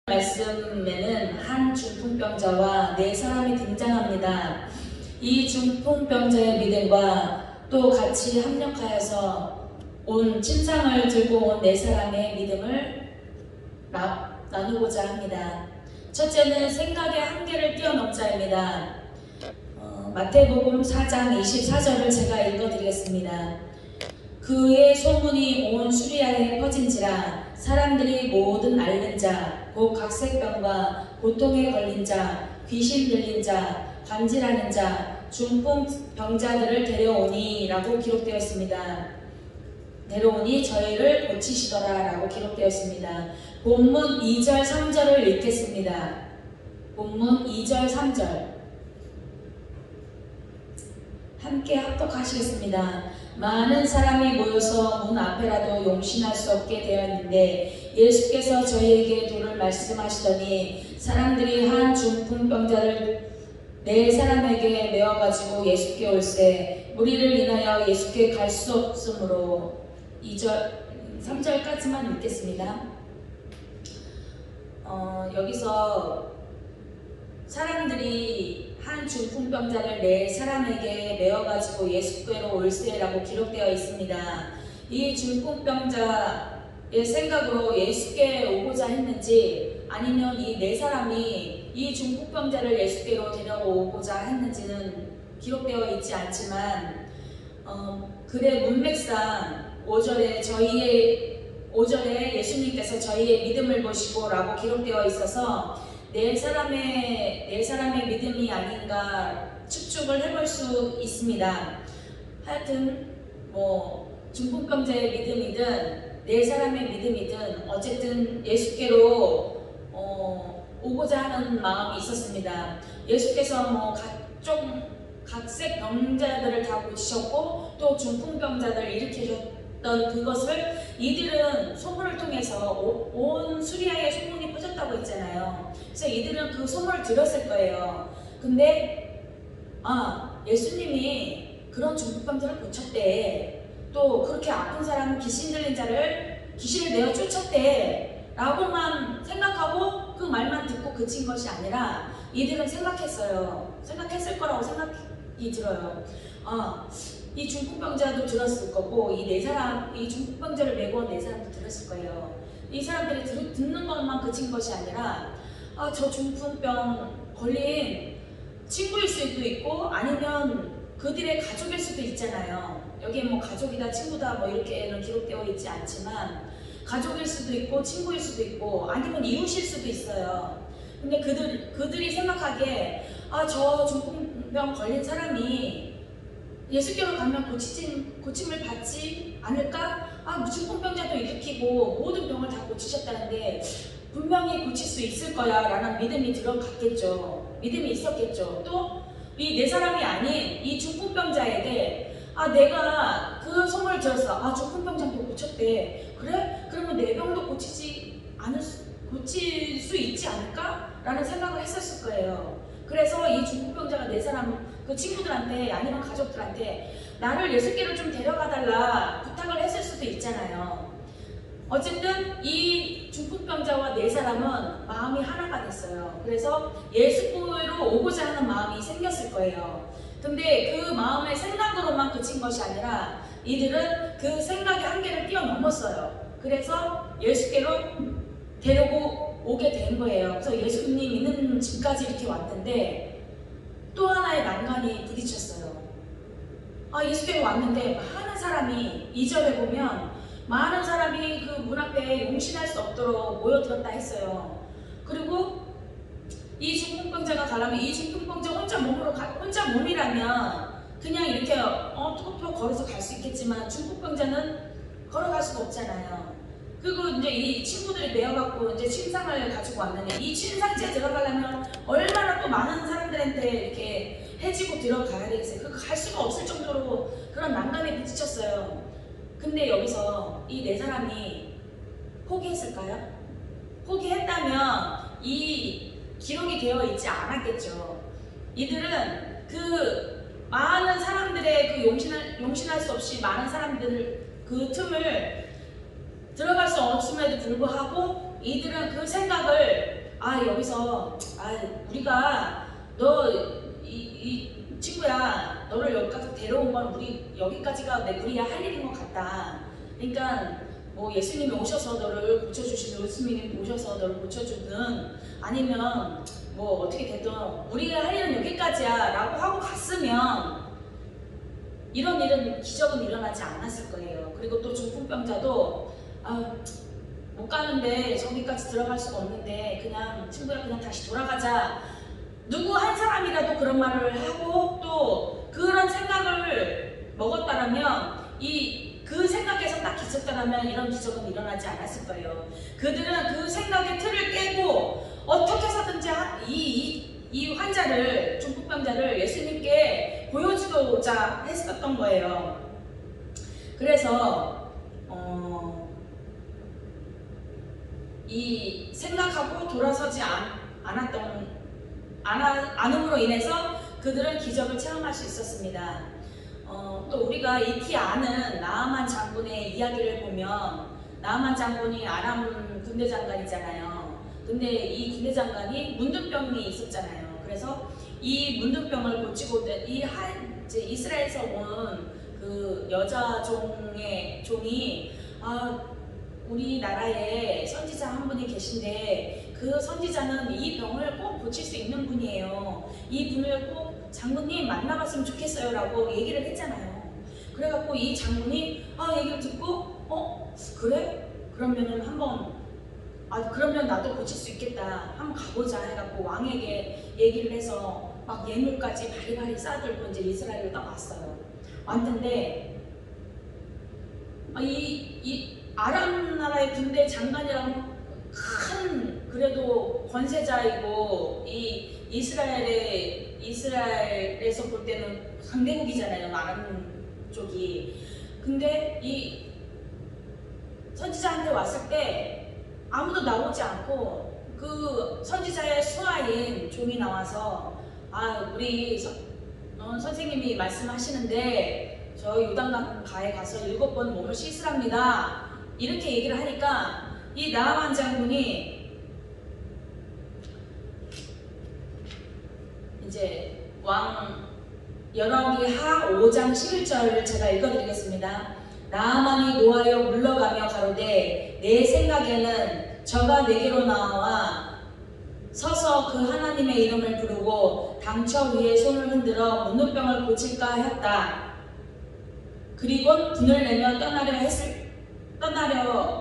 말씀에는 한 중풍병자와 네 사람이 등장합니다. 이 중풍병자의 믿음과 또 같이 합력하여서 온 침상을 들고 온 네 사람의 믿음을 나누고자 합니다. 첫째는 생각의 한계를 뛰어넘자입니다. 마태복음 4장 24절을 제가 읽어드리겠습니다. 그의 소문이 온 수리아에 퍼진지라 사람들이 모든 앓는 자, 곧 각색병과 고통에 걸린 자, 귀신 들린 자, 간질하는 자, 중풍병자들을 데려오니 라고 기록되어 있습니다. 데려오니 저희를 고치시더라 라고 기록되어 있습니다. 본문 2절 3절을 읽겠습니다. 본문 2절 3절 함께 합독하시겠습니다. 많은 사람이 모여서 문 앞에라도 용신할 수 없게 되었는데 예수께서 저희에게 도를 말씀하시더니 사람들이 한 중풍병자를 네 사람에게 메어가지고 예수께 올세 무리를 인하여 예수께 갈 수 없으므로 2절 3절까지만 읽겠습니다. 여기서 사람들이 한 중풍병자를 네 사람에게 메어가지고 예수께로 올세라고 기록되어 있습니다. 이 중풍병자의 생각으로 예수께 오고자 했는지 아니면 이 네 사람이 이 중풍병자를 예수께로 데려오고자 했는지는 기록되어 있지 않지만 글의 문맥상 5절에 예수님께서 저희의 믿음을 보시고 라고 기록되어 있어서 네 사람의 믿음이 아닌가 추측을 해볼 수 있습니다. 하여튼 중풍병자의 믿음이든 네 사람의 믿음이든 어쨌든 예수께로 오고자 하는 마음이 있었습니다. 예수께서 각색 병자들을 다 고치셨고 또 중풍병자들을 일으키셨던 그것을 이들은 소문을 통해서 온 수리아에 소문이 퍼졌다고 했잖아요. 그래서 이들은 그 소문을 들었을 거예요. 근데 예수님이 그런 중풍병자를 고쳤대. 또 그렇게 아픈 사람 귀신 들린 자를 귀신을 내어 쫓았대 라고만 생각하고 그 말만 듣고 그친 것이 아니라 이들은 생각했을 거라고 생각이 들어요. 이 중풍병자도 들었을 거고 이 중풍병자를 메고 온 네 사람도 들었을 거예요. 이 사람들이 듣는 것만 그친 것이 아니라 저 중풍병 걸린 친구일 수도 있고 아니면 그들의 가족일 수도 있잖아요. 여기에 가족이다 친구다 이렇게는 기록되어 있지 않지만 가족일 수도 있고 친구일 수도 있고 아니면 이웃일 수도 있어요. 근데 그들이 생각하기에 저 중풍병 걸린 사람이 예수께로 가면 고침을 받지 않을까? 중풍병자도 일으키고 모든 병을 다 고치셨다는데 분명히 고칠 수 있을 거야 라는 믿음이 들어갔겠죠. 믿음이 있었겠죠. 또 이 네 사람이 아닌 이 중풍병자에게 내가 그 소문을 들었어. 중풍병자도 고쳤대. 그래? 그러면 내 병도 고칠 수 있지 않을까? 라는 생각을 했었을 거예요. 그래서 이 중풍병자가 네 사람 그 친구들한테 아니면 가족들한테 나를 예수께로 좀 데려가달라 부탁을 했을 수도 있잖아요. 어쨌든 이 중풍병자와 네 사람은 마음이 하나가 됐어요. 그래서 예수께로 오고자 하는 마음이 생겼을 거예요. 근데 그 마음의 생각으로만 그친 것이 아니라 이들은 그 생각의 한계를 뛰어넘었어요. 그래서 예수께로 데리고 오게 된 거예요. 그래서 예수님 있는 집까지 이렇게 왔는데 또 하나의 난관이 부딪혔어요. 예수께로 왔는데 많은 사람이 2절에 보면 많은 사람이 그 문 앞에 용신할 수 없도록 모여들었다 했어요. 그리고 이 중풍병자가 가려면 이 중풍병자 혼자 몸이라면 그냥 이렇게 톡톡 걸어서 갈 수 있겠지만 중풍병자는 걸어갈 수가 없잖아요. 그리고 이제 이 친구들이 메어갖고 이제 침상을 가지고 왔는데 이 침상지에 들어가려면 얼마나 또 많은 사람들한테 이렇게 해지고 들어가야 되겠어요. 갈 수가 없을 정도로 그런 난감에 부딪혔어요. 근데 여기서 이 네 사람이 포기했을까요? 포기했다면 이 기록이 되어 있지 않았겠죠. 이들은 그 많은 사람들의 그 용신할 수 없이 많은 사람들 그 틈을 들어갈 수 없음에도 불구하고 이들은 그 생각을 여기서 우리가 너 이 친구야, 너를 여기까지 데려온 건 우리 여기까지가 우리야 할 일인 것 같다. 그러니까 뭐 예수님이 오셔서 너를 고쳐주시든 예수님이 오셔서 너를 고쳐주든 아니면 뭐 어떻게 됐든 우리가 할 일은 여기까지야 라고 하고 갔으면 이런 일은 기적은 일어나지 않았을 거예요. 그리고 또 중풍병자도 못 가는데 저기까지 들어갈 수가 없는데 그냥 친구야 그냥 다시 돌아가자. 누구 한 사람이라도 그런 말을 하고 또 그런 생각을 먹었다라면 그 생각에서 딱 있었다라면 이런 기적은 일어나지 않았을 거예요. 그들은 그 생각의 틀을 깨고 어떻게 해서든지 이 환자를 중풍병자를 예수님께 보여주고자 했었던 거예요. 그래서 이 생각하고 돌아서지 않음으로 인해서 그들은 기적을 체험할 수 있었습니다. 또 우리가 익히 아는 나아만 장군의 이야기를 보면 나아만 장군이 아람 군대 장관이잖아요. 근데 이 군대 장관이 문둥병이 있었잖아요. 그래서 이 문둥병을 고치고 이스라엘에서 온 그 여자 종이 우리나라에 선지자 한 분이 계신데 그 선지자는 이 병을 꼭 고칠 수 있는 분이에요. 이 분을 꼭 장군님 만나봤으면 좋겠어요 라고 얘기를 했잖아요. 그래갖고 이 장군이 얘기를 듣고 그래? 그러면은 한번 그러면 나도 고칠 수 있겠다. 한번 가보자 해갖고 왕에게 얘기를 해서 막 예물까지 바리바리 싸들고 이제 이스라엘로 딱 왔어요. 왔는데 이 아람 나라의 군대 장관이라고 큰 그래도 권세자이고 이 이스라엘에서 볼 때는 강대국이잖아요. 아람 쪽이. 근데 이 선지자한테 왔을 때 아무도 나오지 않고 그 선지자의 수하인 종이 나와서 우리 선생님이 말씀하시는데 저 요단강가에 가서 7번 몸을 씻으랍니다. 이렇게 얘기를 하니까 이 나아만 장군이 이제 열왕기하 5장 11절을 제가 읽어드리겠습니다. 나아만이 노하여 물러가며 가로되 내 생각에는 저가 내게로 나와 서서 그 하나님의 이름을 부르고 당처 위에 손을 흔들어 문둥병을 고칠까 했다. 그리고 분을 내며 떠나려고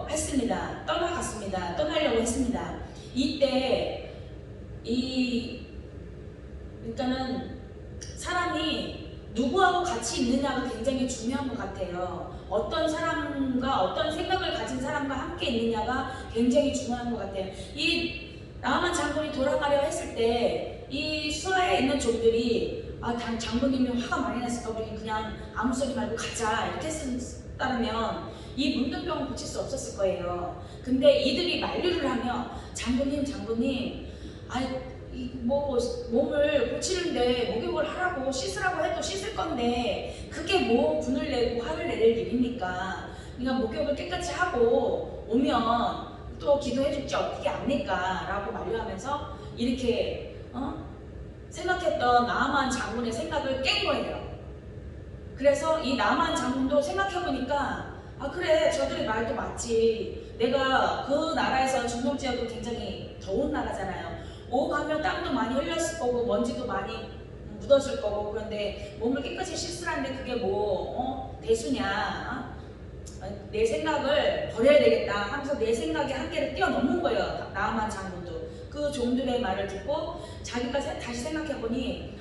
했습니다. 떠나려고 했습니다. 이때 그러니까는 사람이 누구하고 같이 있느냐가 굉장히 중요한 것 같아요. 어떤 사람과 어떤 생각을 가진 사람과 함께 있느냐가 굉장히 중요한 것 같아요. 이 나아만 장군이 돌아가려 했을 때 이 수하에 있는 종들이 장군님이 화가 많이 났을까 우리 그냥 아무 소리 말고 가자 이렇게 했다면 이 문둥병을 고칠 수 없었을 거예요. 근데 이들이 만류를 하며 장군님 몸을 고치는데 목욕을 하라고 씻으라고 해도 씻을 건데 그게 뭐 분을 내고 화를 낼 일입니까? 그러니까 목욕을 깨끗이 하고 오면 또 기도해줄지 어떻게 압니까? 라고 만류하면서 이렇게 생각했던 나아만 장군의 생각을 깬 거예요. 그래서 이 나아만 장군도 생각해보니까 그래 저들의 말도 맞지. 내가 그 나라에서 중동 지역은 굉장히 더운 나라잖아요. 오가면 땀도 많이 흘렸을 거고 먼지도 많이 묻었을 거고 그런데 몸을 깨끗이 씻으라는데 그게 뭐 대수냐. 내 생각을 버려야 되겠다 하면서 내 생각의 한계를 뛰어넘는 거예요. 나아만 장군도. 그 종들의 말을 듣고 자기가 다시 생각해보니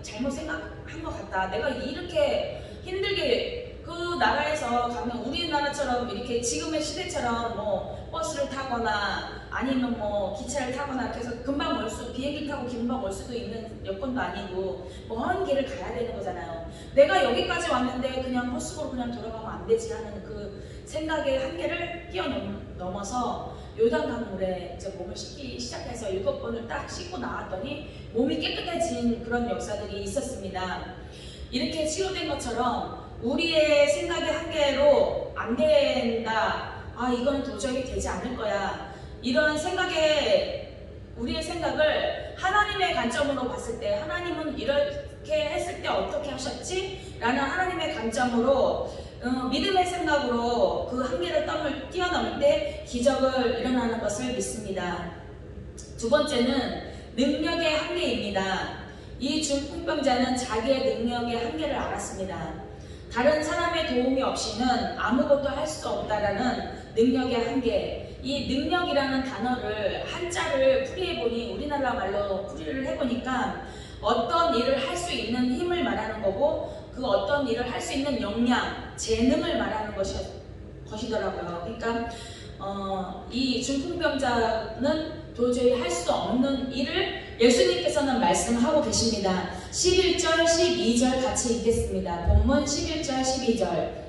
잘못 생각한 것 같다. 내가 이렇게 힘들게 그 나라에서 가면 우리나라처럼 이렇게 지금의 시대처럼 뭐 버스를 타거나 아니면 뭐 기차를 타거나 이렇게 해서 금방 비행기 타고 금방 올 수도 있는 여건도 아니고 먼 길을 가야 되는 거잖아요. 내가 여기까지 왔는데 그냥 버스로 그냥 돌아가면 안 되지 하는 그 생각의 한계를 뛰어넘어서 요단강물에 이제 몸을 씻기 시작해서 7번을 딱 씻고 나왔더니 몸이 깨끗해진 그런 역사들이 있었습니다. 이렇게 치유된 것처럼 우리의 생각의 한계로 안 된다. 이건 도저히 되지 않을 거야. 이런 생각에 우리 생각을 하나님의 관점으로 봤을 때 하나님은 이렇게 했을 때 어떻게 하셨지? 라는 하나님의 관점으로 믿음의 생각으로 그 한계를 뛰어넘을 때 기적을 일어나는 것을 믿습니다. 두 번째는 능력의 한계입니다. 이 중풍병자는 자기의 능력의 한계를 알았습니다. 다른 사람의 도움이 없이는 아무것도 할 수 없다라는 능력의 한계. 이 능력이라는 단어를 한자를 풀이해보니 우리나라 말로 풀이를 해보니까 어떤 일을 할 수 있는 힘을 말하는 거고 그 어떤 일을 할 수 있는 역량, 재능을 말하는 것이더라고요. 그러니까 이 중풍병자는 도저히 할 수 없는 일을 예수님께서는 말씀하고 계십니다. 11절, 12절 같이 읽겠습니다. 본문 11절, 12절.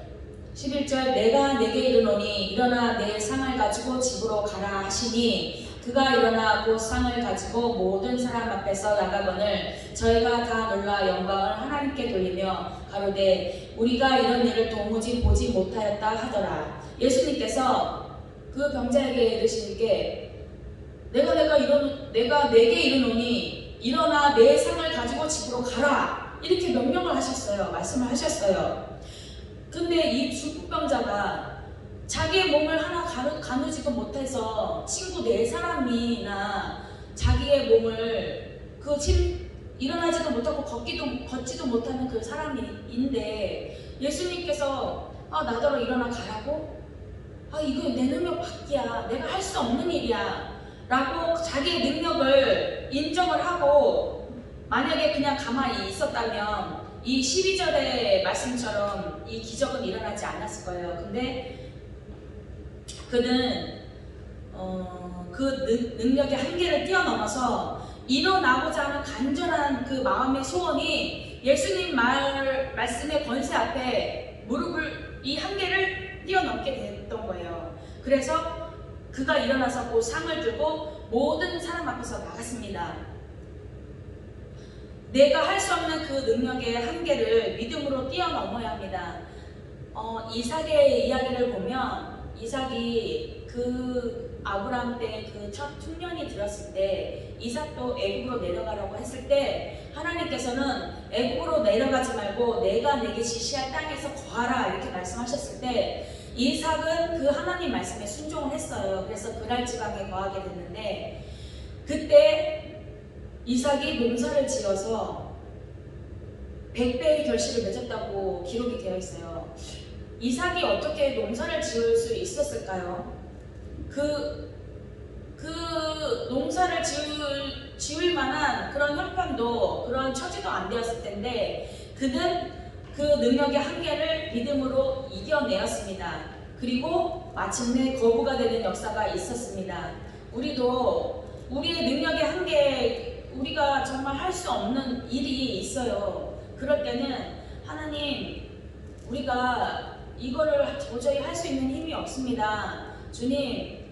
11절 내가 내게 이르노니 일어나 내 상을 가지고 집으로 가라 하시니 그가 일어나 곧 상을 가지고 모든 사람 앞에서 나가거늘 저희가 다 놀라 영광을 하나님께 돌리며 가로되 우리가 이런 일을 도무지 보지 못하였다 하더라. 예수님께서 그 병자에게 이르시니께 내가 내게 이르노니 일어나 내 상을 가지고 집으로 가라 이렇게 명령을 하셨어요. 말씀을 하셨어요. 근데 이 중풍병자가 자기의 몸을 하나 가누지도 못해서 친구 4사람이나 자기의 몸을 일어나지도 못하고 걷지도 못하는 그 사람인데 예수님께서 나더러 일어나 가라고? 이거 내 능력 밖이야. 내가 할 수 없는 일이야. 라고 자기의 능력을 인정을 하고 만약에 그냥 가만히 있었다면 이 12절의 말씀처럼 이 기적은 일어나지 않았을 거예요. 근데 그는 그 능력의 한계를 뛰어넘어서 일어나고자 하는 간절한 그 마음의 소원이 예수님 말씀의 권세 앞에 이 한계를 뛰어넘게 됐던 거예요. 그래서 그가 일어나서 그 상을 들고 모든 사람 앞에서 나갔습니다. 내가 할 수 없는 그 능력의 한계를 믿음으로 뛰어넘어야 합니다. 이삭의 이야기를 보면 이삭이 그 아브라함 때 그 첫 흉년이 들었을 때 이삭도 애굽으로 내려가라고 했을 때 하나님께서는 애굽으로 내려가지 말고 내가 내게 지시할 땅에서 거하라 이렇게 말씀하셨을 때 이삭은 그 하나님 말씀에 순종을 했어요. 그래서 그랄 지방에 거하게 됐는데 그때 이삭이 농사를 지어서 100배의 결실을 맺었다고 기록이 되어 있어요. 이삭이 어떻게 농사를 지을 수 있었을까요? 그 농사를 지을 만한 그런 형편도 그런 처지도 안 되었을 텐데 그는 그 능력의 한계를 믿음으로 이겨내었습니다. 그리고 마침내 거부가 되는 역사가 있었습니다. 우리도 우리의 능력의 한계 우리가 정말 할 수 없는 일이 있어요. 그럴 때는 하나님 우리가 이거를 도저히 할 수 있는 힘이 없습니다. 주님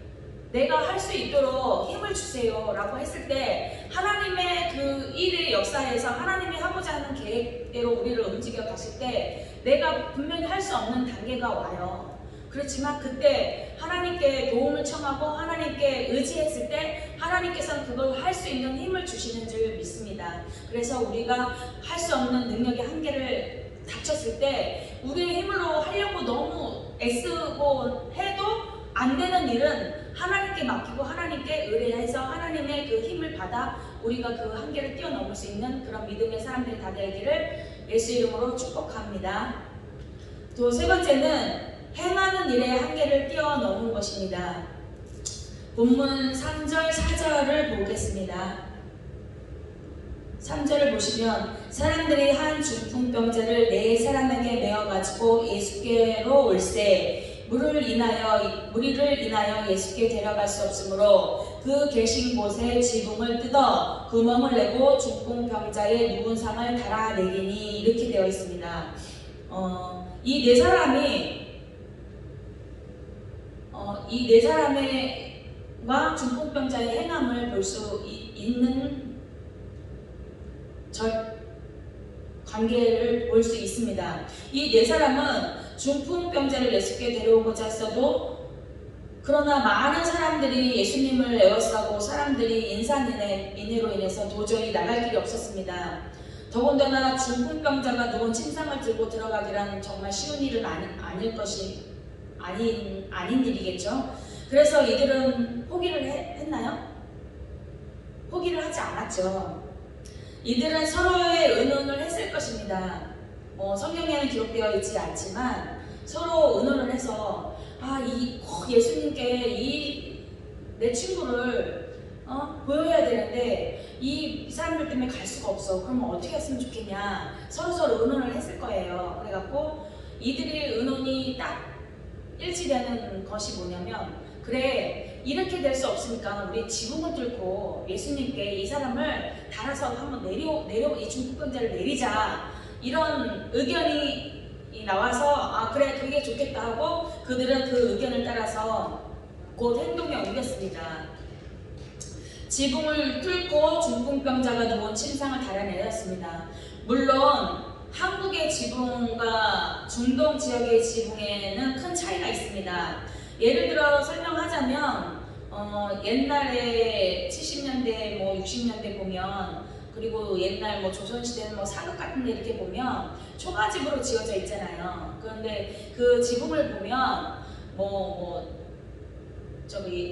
내가 할 수 있도록 힘을 주세요 라고 했을 때 하나님의 그 일의 역사에서 하나님이 하고자 하는 계획대로 우리를 움직여 가실 때 내가 분명히 할 수 없는 단계가 와요. 그렇지만 그때 하나님께 도움을 청하고 하나님께 의지했을 때 하나님께서는 그걸 할 수 있는 힘을 주시는 줄 믿습니다. 그래서 우리가 할 수 없는 능력의 한계를 닥쳤을 때 우리의 힘으로 하려고 너무 애쓰고 해도 안 되는 일은 하나님께 맡기고 하나님께 의뢰해서 하나님의 그 힘을 받아 우리가 그 한계를 뛰어넘을 수 있는 그런 믿음의 사람들이 다 되기를 예수 이름으로 축복합니다. 또 세 번째는 행하는 일의 한계를 뛰어넘은 것입니다. 본문 3절, 4절을 보겠습니다. 3절을 보시면 사람들이 한 중풍병자를 4사람에게 메어가지고 예수께로 올세 무리를 인하여 예수께 데려갈 수 없으므로 그 계신 곳에 지붕을 뜯어 구멍을 내고 중풍병자의 누운 상을 달아내리니 이렇게 되어 있습니다. 이 네 사람과 중풍병자의 행함을 볼 수 있는 관계를 볼 수 있습니다. 이 네 사람은 중풍병자를 예수께 데려오고자 했어도 그러나 많은 사람들이 예수님을 에워싸고 사람들이 인산인해로 인해서 도저히 나갈 길이 없었습니다. 더군다나 중풍병자가 누운 침상을 들고 들어가기란 정말 쉬운 일은 아닌 일이겠죠. 그래서 이들은 포기를 했나요? 포기를 하지 않았죠. 이들은 서로의 의논을 했을 것입니다. 성경에는 기록되어 있지 않지만 서로 의논을 해서 예수님께 내 친구를 보여야 되는데 이 사람들 때문에 갈 수가 없어. 그러면 어떻게 했으면 좋겠냐. 서로 의논을 했을 거예요. 그래갖고 이들의 의논이 딱 일치되는 것이 뭐냐면, 그래, 이렇게 될 수 없으니까 우리 지붕을 뚫고 예수님께 이 사람을 달아서 한번 이 중풍병자를 내리자. 이런 의견이 나와서 그래, 그게 좋겠다 하고 그들은 그 의견을 따라서 곧 행동에 옮겼습니다. 지붕을 뚫고 중풍병자가 누운 침상을 달아내렸습니다. 물론 한국의 지붕과 중동 지역의 지붕에는 큰 차이가 있습니다. 예를 들어 설명하자면 옛날에 70년대 60년대 보면, 그리고 옛날 조선시대는 사극 같은 데 이렇게 보면 초가집으로 지어져 있잖아요. 그런데 그 지붕을 보면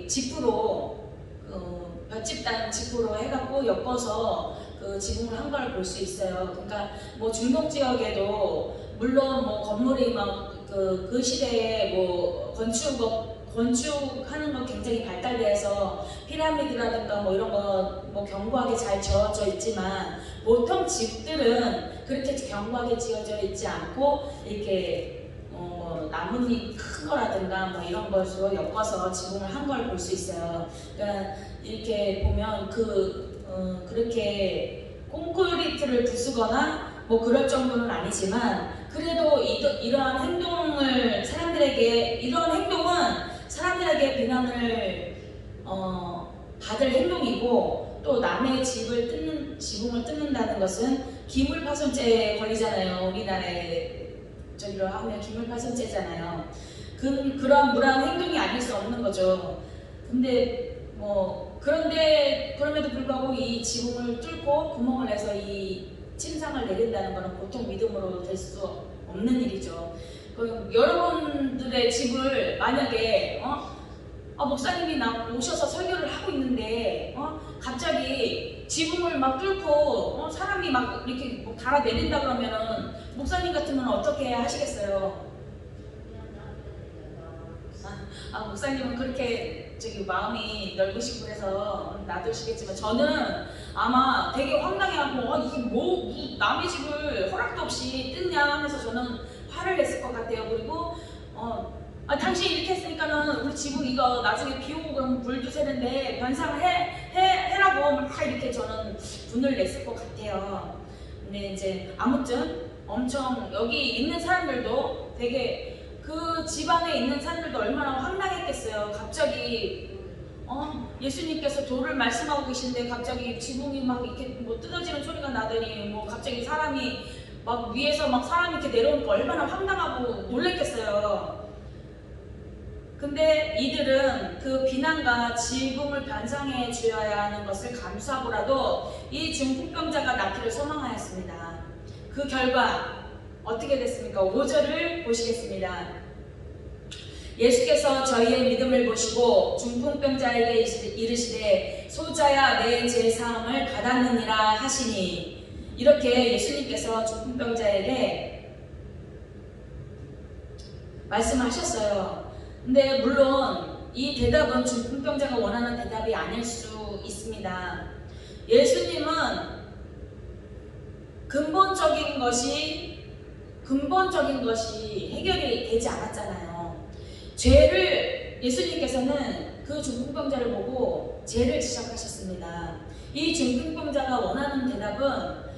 지프로 볏짚 단 지프로 해갖고 엮어서 그 지붕을 한 걸 볼 수 있어요. 그러니까 중동 지역에도 물론 건물이 그 시대에 건축하는 거 굉장히 발달돼서 피라미드라든가 이런 거 견고하게 잘 지어져 있지만, 보통 집들은 그렇게 견고하게 지어져 있지 않고 이렇게 나뭇잎 큰 거라든가 이런 것으로 엮어서 지붕을 한 걸 볼 수 있어요. 그러니까 이렇게 보면 그렇게 콘크리트를 부수거나 그럴 정도는 아니지만, 그래도 이러한 행동은 사람들에게 비난을 받을 행동이고, 또 남의 지붕을 뜯는다는 것은 기물파손죄에 걸리잖아요. 우리나라에 저기로 하면 기물파손죄잖아요. 그런 무례한 행동이 아닐 수 없는 거죠. 근데 그럼에도 불구하고 이 지붕을 뚫고 구멍을 내서 이 침상을 내린다는 것은 보통 믿음으로 될 수 없는 일이죠. 여러분들의 집을 만약에 목사님이 오셔서 설교를 하고 있는데 갑자기 지붕을 뚫고 사람이 이렇게 달아 내린다 그러면은 목사님 같으면 어떻게 하시겠어요? 목사님은 그렇게 마음이 넓으시고 그래서 놔두시겠지만, 저는 아마 되게 황당해하고 이게 남의 집을 허락도 없이 뜯냐 하면서 저는 화를 냈을 것 같아요. 그리고 당신이 이렇게 했으니까는 우리 지붕 이거 나중에 비 오고 그러면 물도 새는데 변상을 해라고 이렇게 저는 분을 냈을 것 같아요. 근데 이제 아무튼 엄청 여기 있는 사람들도 되게 그 집안에 있는 사람들도 얼마나 황당했겠어요. 갑자기 예수님께서 도를 말씀하고 계신데 갑자기 지붕이 이렇게 뜯어지는 소리가 나더니 갑자기 사람이 위에서 사람이 이렇게 내려오니까 얼마나 황당하고 놀랬겠어요. 근데 이들은 그 비난과 지붕을 변상해 주어야 하는 것을 감수하고라도 이 중풍병자가 낫기를 소망하였습니다. 그 결과 어떻게 됐습니까? 5절을 보시겠습니다. 예수께서 저희의 믿음을 보시고 중풍병자에게 이르시되 소자야 내 죄사함을 받았느니라 하시니, 이렇게 예수님께서 중풍병자에게 말씀하셨어요. 근데 물론 이 대답은 중풍병자가 원하는 대답이 아닐 수 있습니다. 예수님은 근본적인 것이 해결이 되지 않았잖아요. 예수님께서는 그 중풍병자를 보고 죄를 지적하셨습니다. 이 중풍병자가 원하는 대답은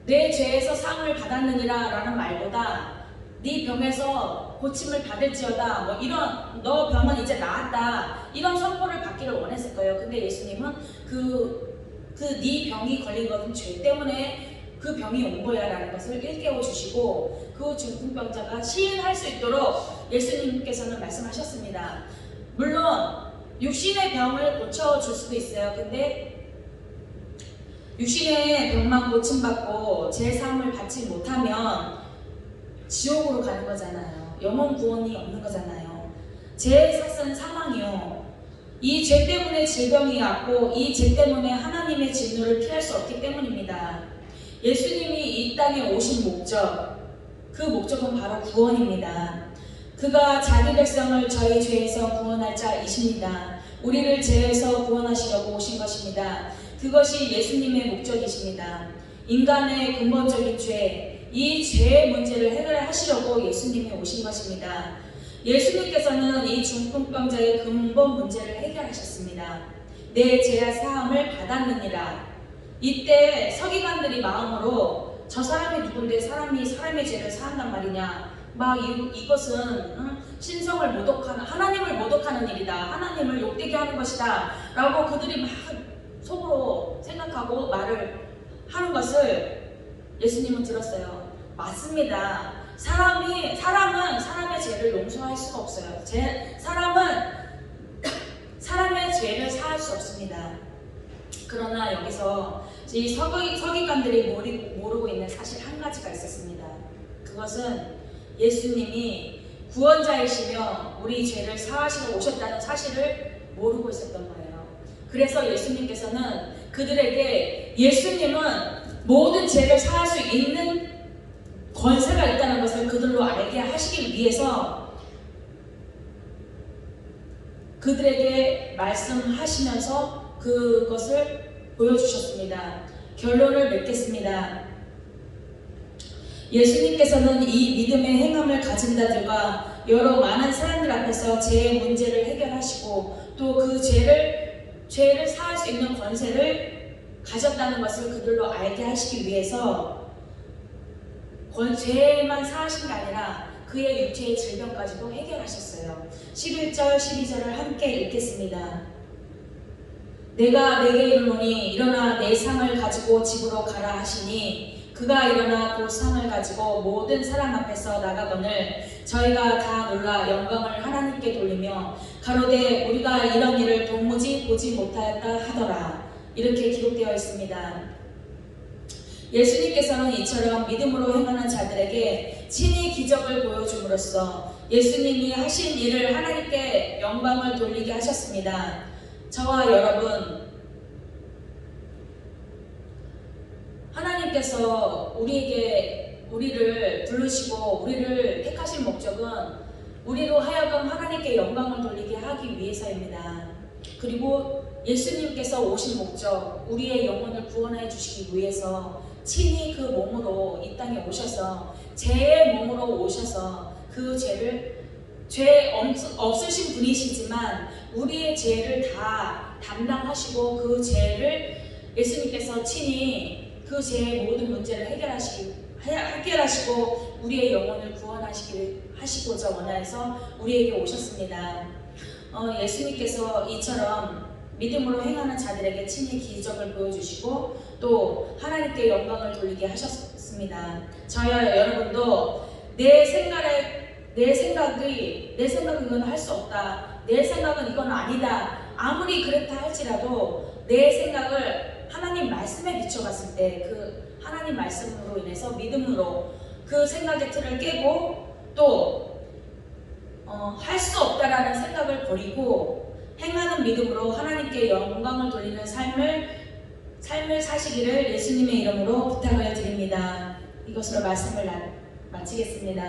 내 죄에서 상을 받았느니라 라는 말보다 네 병에서 고침을 받을지어다, 이런 너 병은 이제 나았다, 이런 선포를 받기를 원했을 거예요. 근데 예수님은 네 병이 걸린 것은 죄 때문에 그 병이 온 거야 라는 것을 일깨워 주시고, 그 중풍병자가 시인할 수 있도록 예수님께서는 말씀하셨습니다. 물론 육신의 병을 고쳐줄 수도 있어요. 근데 육신의 병만 고침받고 제 삶을 받지 못하면 지옥으로 가는 거잖아요. 영혼 구원이 없는 거잖아요. 제 삭은 사망이요. 이 죄 때문에 질병이 왔고 이 죄 때문에 하나님의 진노를 피할 수 없기 때문입니다. 예수님이 이 땅에 오신 목적, 그 목적은 바로 구원입니다. 그가 자기 백성을 저희 죄에서 구원할 자이십니다. 우리를 죄에서 구원하시려고 오신 것입니다. 그것이 예수님의 목적이십니다. 인간의 근본적인 죄, 이 죄의 문제를 해결하시려고 예수님이 오신 것입니다. 예수님께서는 이 중풍병자의 근본 문제를 해결하셨습니다. 내 죄와 사함을 받았느니라. 이때 서기관들이 마음으로 저 사람이 누군데 사람이 사람의 죄를 사한단 말이냐, 막 이것은 신성을 모독하는, 하나님을 모독하는 일이다, 하나님을 욕되게 하는 것이다 라고 그들이 막 속으로 생각하고 말을 하는 것을 예수님은 들었어요. 맞습니다. 사람은 사람의 죄를 용서할 수가 없어요. 사람은 사람의 죄를 사할 수 없습니다. 그러나 여기서 이 서기관들이 모르고 있는 사실 한 가지가 있었습니다. 그것은 예수님이 구원자이시며 우리 죄를 사하시러 오셨다는 사실을 모르고 있었던 거예요. 그래서 예수님께서는 그들에게 예수님은 모든 죄를 사할 수 있는 권세가 있다는 것을 그들로 알게 하시기 위해서 그들에게 말씀하시면서 그것을 보여주셨습니다. 결론을 맺겠습니다. 예수님께서는 이 믿음의 행함을 가진 자들과 여러 많은 사람들 앞에서 죄의 문제를 해결하시고 또 그 죄를 사할 수 있는 권세를 가졌다는 것을 그들로 알게 하시기 위해서 죄만 사하신 게 아니라 그의 육체의 질병까지도 해결하셨어요. 11절, 12절을 함께 읽겠습니다. 내가 내게 이르노니 일어나 내 상을 가지고 집으로 가라 하시니 그가 일어나 그 상을 가지고 모든 사람 앞에서 나가거늘 저희가 다 놀라 영광을 하나님께 돌리며 가로되 우리가 이런 일을 도무지 보지 못하였다 하더라. 이렇게 기록되어 있습니다. 예수님께서는 이처럼 믿음으로 행하는 자들에게 친히 기적을 보여줌으로써 예수님이 하신 일을 하나님께 영광을 돌리게 하셨습니다. 저와 여러분, 하나님께서 우리를 부르시고 우리를 택하신 목적은 우리로 하여금 하나님께 영광을 돌리게 하기 위해서입니다. 그리고 예수님께서 오신 목적, 우리의 영혼을 구원해 주시기 위해서 친히 그 몸으로 이 땅에 오셔서 죄의 몸으로 오셔서 그 죄 없으신 분이시지만 우리의 죄를 다 담당하시고 그 죄를 예수님께서 친히 그 죄의 모든 문제를 해결하시고 우리의 영혼을 구원하시고자 원하여서 우리에게 오셨습니다. 예수님께서 이처럼 믿음으로 행하는 자들에게 친히 기적을 보여주시고 또 하나님께 영광을 돌리게 하셨습니다. 저야 여러분도 내 생각은 이건 할 수 없다, 내 생각은 이건 아니다, 아무리 그렇다 할지라도 내 생각을 하나님 말씀에 비춰봤을 때 그 하나님 말씀으로 인해서 믿음으로 그 생각의 틀을 깨고 또 할 수 없다라는 생각을 버리고 행하는 믿음으로 하나님께 영광을 돌리는 삶을 사시기를 예수님의 이름으로 부탁을 드립니다. 이것으로 말씀을 마치겠습니다.